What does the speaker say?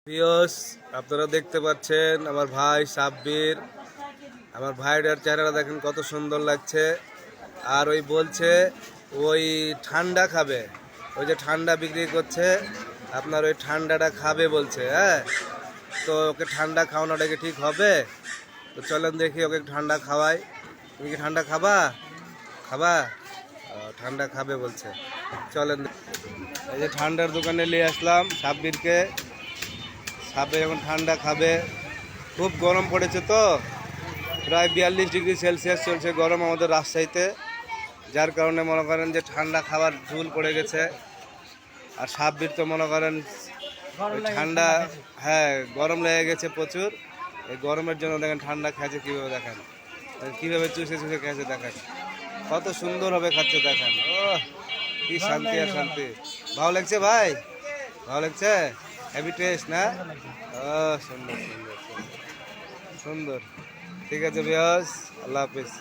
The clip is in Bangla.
ভিউয়ার্স, আপনারা দেখতে পাচ্ছেন আমার ভাই সাব্বির। আমার ভাইটার চেহারা দেখেন কত সুন্দর লাগছে। আর ওই বলছে ওই ঠান্ডা খাবে, ওই যে ঠান্ডা বিক্রি করছে আপনার, ওই ঠান্ডাটা খাবে বলছে। হ্যাঁ, তো ওকে ঠান্ডা খাওয়ানোটা কি ঠিক হবে? তো চলেন দেখি, ওকে ঠান্ডা খাওয়াই। তুমি কি ঠান্ডা খাবা? খাবা? ঠান্ডা খাবে বলছে। চলেন, এই যে ঠান্ডার দোকানে নিয়ে আসলাম সাব্বিরকে। সাব্বির এখন ঠান্ডা খাবে। খুব গরম পড়েছে তো, প্রায় 42 ডিগ্রি সেলসিয়াস চলছে গরম আমাদের রাজশাহীতে। যার কারণে মনে করেন যে ঠান্ডা খাবার ঝুল পড়ে গেছে। আর সাব্বির তো মনে করেন ঠান্ডা, হ্যাঁ গরম লেগে গেছে প্রচুর। এই গরমের জন্য দেখেন ঠান্ডা খাচ্ছে কীভাবে, দেখেন কীভাবে চুষে চুষে খেয়েছে, দেখেন কত সুন্দরভাবে খাচ্ছে, দেখেন। ও কি শান্তি আর শান্তি। ভালো লাগছে ভাই? ভালো লাগছে? হ্যাভি টেস্ট না? ও সুন্দর সুন্দর সুন্দর সুন্দর। ঠিক আছে ভিউয়ার্স, আল্লাহ হাফিজ।